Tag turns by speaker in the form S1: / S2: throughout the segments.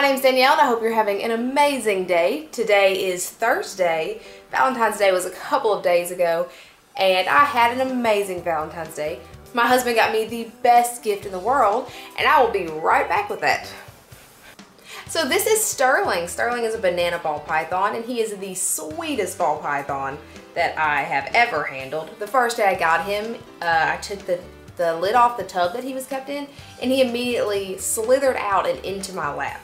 S1: my name's Danielle and I hope you're having an amazing day. Today is Thursday. Valentine's Day was a couple of days ago and I had an amazing Valentine's Day. My husband got me the best gift in the world and I will be right back with that. So this is Sterling. Sterling is a banana ball python and he is the sweetest ball python that I have ever handled. The first day I got him, I took the lid off the tub that he was kept in and he immediately slithered out and into my lap.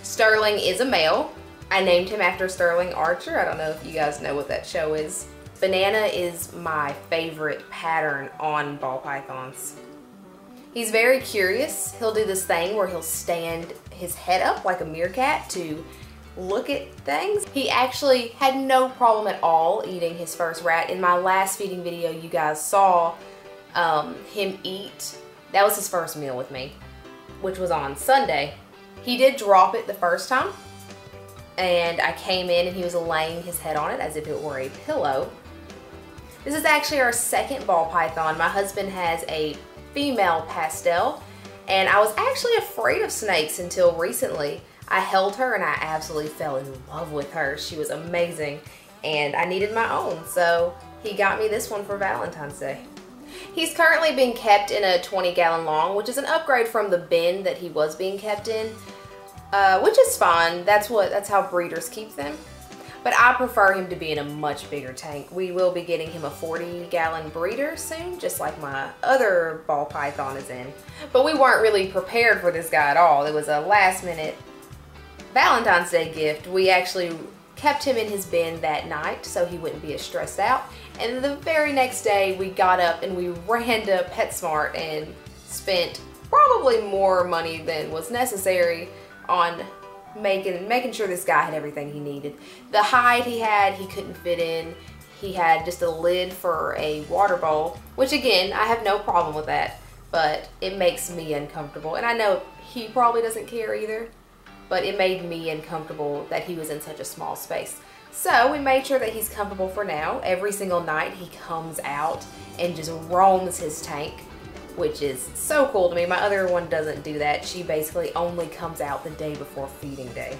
S1: Sterling is a male. I named him after Sterling Archer. I don't know if you guys know what that show is. Banana is my favorite pattern on ball pythons. He's very curious. He'll do this thing where he'll stand his head up like a meerkat to look at things. He actually had no problem at all eating his first rat. In my last feeding video you guys saw him eat. That was his first meal with me, which was on Sunday. He did drop it the first time and I came in and he was laying his head on it as if it were a pillow. This is actually our second ball python. My husband has a female pastel and I was actually afraid of snakes until recently. I held her and I absolutely fell in love with her. She was amazing and I needed my own, so he got me this one for Valentine's Day. He's currently being kept in a 20-gallon long, which is an upgrade from the bin that he was being kept in, which is fine. That's how breeders keep them. But I prefer him to be in a much bigger tank. We will be getting him a 40-gallon breeder soon, just like my other ball python is in. But we weren't really prepared for this guy at all. It was a last-minute Valentine's Day gift. We actually kept him in his bin that night so he wouldn't be as stressed out. And the very next day we got up and we ran to PetSmart and spent probably more money than was necessary on making sure this guy had everything he needed. The hide he couldn't fit in. He had just a lid for a water bowl, which again, I have no problem with that, but it makes me uncomfortable. And I know he probably doesn't care either, but it made me uncomfortable that he was in such a small space. So we made sure that he's comfortable for now. Every single night he comes out and just roams his tank, which is so cool to me. My other one doesn't do that. She basically only comes out the day before feeding day.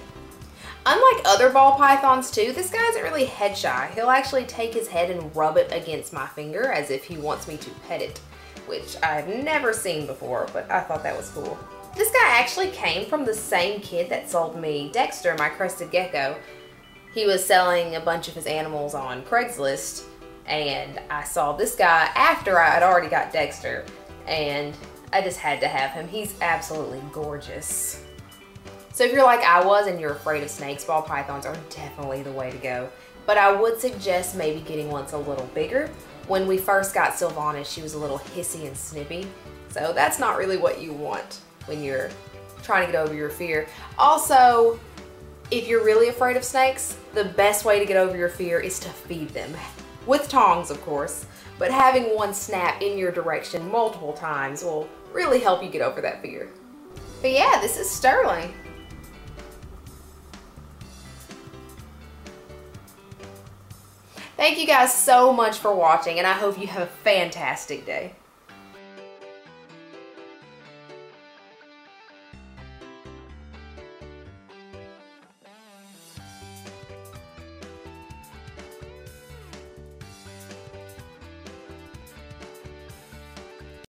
S1: Unlike other ball pythons too, this guy isn't really head shy. He'll actually take his head and rub it against my finger as if he wants me to pet it, which I've never seen before, but I thought that was cool. This guy actually came from the same kid that sold me Dexter, my crested gecko. He was selling a bunch of his animals on Craigslist and I saw this guy after I had already got Dexter and I just had to have him. He's absolutely gorgeous. So if you're like I was and you're afraid of snakes, ball pythons are definitely the way to go. But I would suggest maybe getting one that's a little bigger. When we first got Sylvana, she was a little hissy and snippy. So that's not really what you want when you're trying to get over your fear. Also, if you're really afraid of snakes, the best way to get over your fear is to feed them. With tongs, of course, but having one snap in your direction multiple times will really help you get over that fear. But yeah, this is Sterling. Thank you guys so much for watching and I hope you have a fantastic day.